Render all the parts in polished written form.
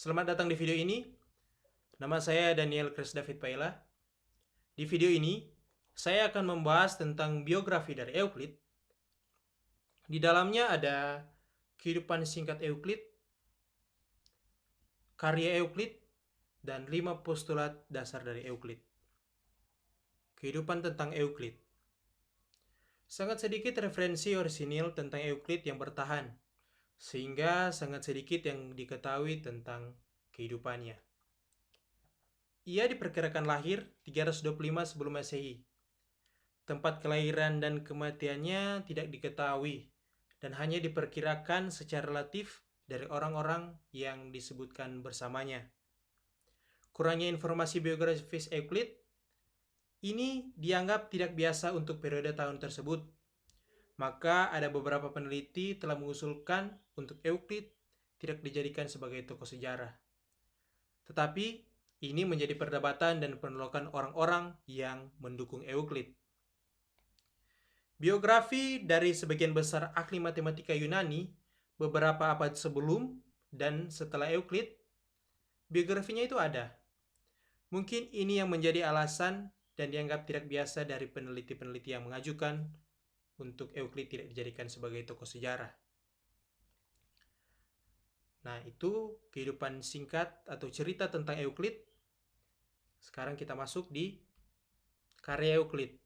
Selamat datang di video ini. Nama saya Daniel Chris David Paila. Di video ini, saya akan membahas tentang biografi dari Euclid. Di dalamnya ada kehidupan singkat Euclid, karya Euclid, dan 5 postulat dasar dari Euclid. Kehidupan tentang Euclid. Sangat sedikit referensi orisinil tentang Euclid yang bertahan, sehingga sangat sedikit yang diketahui tentang kehidupannya. Ia diperkirakan lahir 325 sebelum Masehi. Tempat kelahiran dan kematiannya tidak diketahui dan hanya diperkirakan secara relatif dari orang-orang yang disebutkan bersamanya. Kurangnya informasi biografis Euclid ini dianggap tidak biasa untuk periode tahun tersebut. Maka ada beberapa peneliti telah mengusulkan untuk Euclid tidak dijadikan sebagai tokoh sejarah. Tetapi ini menjadi perdebatan dan penolakan orang-orang yang mendukung Euclid. Biografi dari sebagian besar ahli matematika Yunani beberapa abad sebelum dan setelah Euclid, biografinya itu ada. Mungkin ini yang menjadi alasan dan dianggap tidak biasa dari peneliti-peneliti yang mengajukan untuk Euclid tidak dijadikan sebagai tokoh sejarah. Nah, itu kehidupan singkat atau cerita tentang Euclid. Sekarang kita masuk di karya Euclid.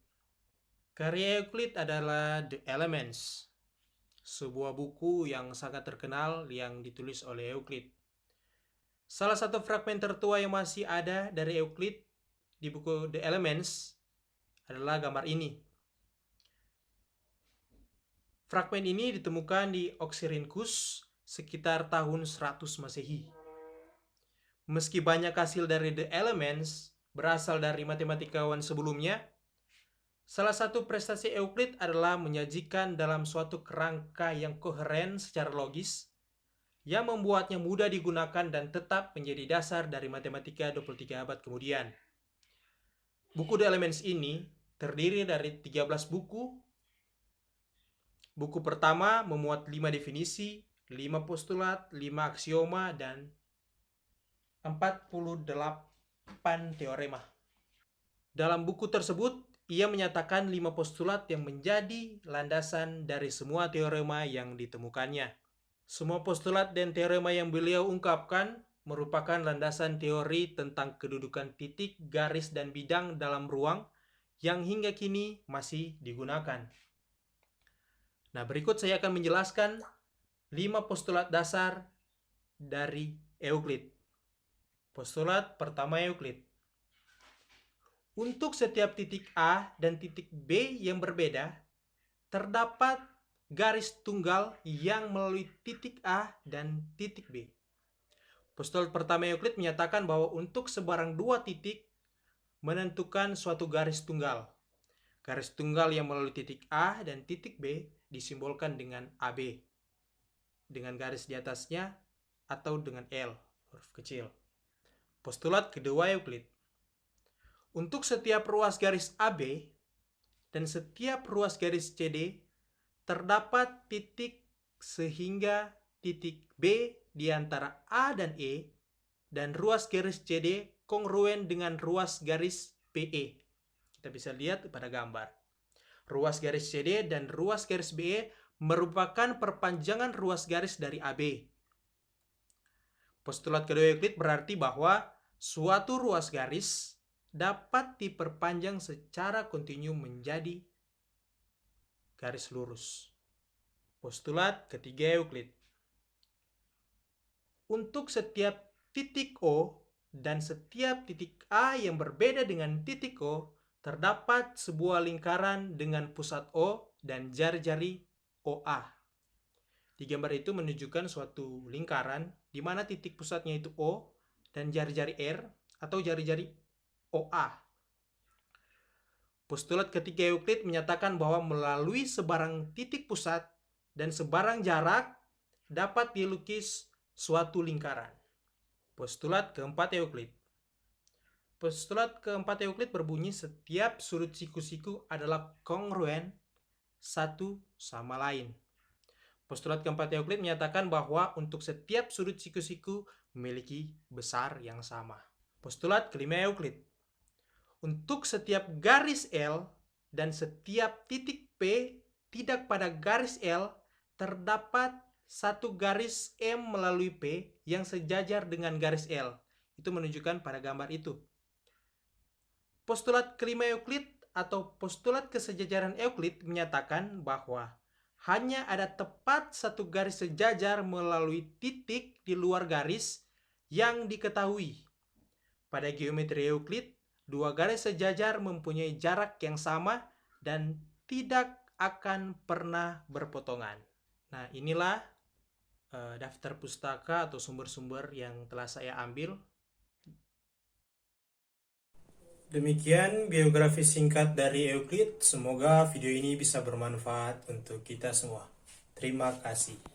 Karya Euclid adalah The Elements, sebuah buku yang sangat terkenal yang ditulis oleh Euclid. Salah satu fragmen tertua yang masih ada dari Euclid di buku The Elements adalah gambar ini. Fragmen ini ditemukan di Oxyrhynchus sekitar tahun 100 Masehi. Meski banyak hasil dari The Elements berasal dari matematikawan sebelumnya, salah satu prestasi Euclid adalah menyajikan dalam suatu kerangka yang koheren secara logis, yang membuatnya mudah digunakan dan tetap menjadi dasar dari matematika 23 abad kemudian. Buku The Elements ini terdiri dari 13 buku. Buku pertama memuat 5 definisi, 5 postulat, 5 aksioma, dan 48 teorema. Dalam buku tersebut, ia menyatakan 5 postulat yang menjadi landasan dari semua teorema yang ditemukannya. Semua postulat dan teorema yang beliau ungkapkan merupakan landasan teori tentang kedudukan titik, garis, dan bidang dalam ruang yang hingga kini masih digunakan. Nah, berikut saya akan menjelaskan 5 postulat dasar dari Euclid. Postulat pertama Euclid. Untuk setiap titik A dan titik B yang berbeda, terdapat garis tunggal yang melalui titik A dan titik B. Postulat pertama Euclid menyatakan bahwa untuk sebarang dua titik menentukan suatu garis tunggal. Garis tunggal yang melalui titik A dan titik B disimbolkan dengan AB, dengan garis di atasnya atau dengan L, huruf kecil. Postulat kedua Euclid. Untuk setiap ruas garis AB dan setiap ruas garis CD, terdapat titik sehingga titik B di antara A dan E, dan ruas garis CD kongruen dengan ruas garis BE. Kita bisa lihat pada gambar. Ruas garis CD dan ruas garis BE merupakan perpanjangan ruas garis dari AB. Postulat kedua Euclid berarti bahwa suatu ruas garis dapat diperpanjang secara kontinu menjadi garis lurus. Postulat ketiga Euclid. Untuk setiap titik O dan setiap titik A yang berbeda dengan titik O, terdapat sebuah lingkaran dengan pusat O dan jari-jari OA. Di gambar itu menunjukkan suatu lingkaran di mana titik pusatnya itu O dan jari-jari R atau jari-jari OA. Postulat ketiga Euclid menyatakan bahwa melalui sebarang titik pusat dan sebarang jarak dapat dilukis suatu lingkaran. Postulat keempat Euclid. Postulat keempat Euclid berbunyi setiap sudut siku-siku adalah kongruen satu sama lain. Postulat keempat Euclid menyatakan bahwa untuk setiap sudut siku-siku memiliki besar yang sama. Postulat kelima Euclid. Untuk setiap garis L dan setiap titik P tidak pada garis L, terdapat satu garis M melalui P yang sejajar dengan garis L. Itu menunjukkan pada gambar itu. Postulat kelima Euclid atau postulat kesejajaran Euclid menyatakan bahwa hanya ada tepat satu garis sejajar melalui titik di luar garis yang diketahui. Pada geometri Euclid, dua garis sejajar mempunyai jarak yang sama dan tidak akan pernah berpotongan. Nah, inilah daftar pustaka atau sumber-sumber yang telah saya ambil. Demikian biografi singkat dari Euclid. Semoga video ini bisa bermanfaat untuk kita semua. Terima kasih.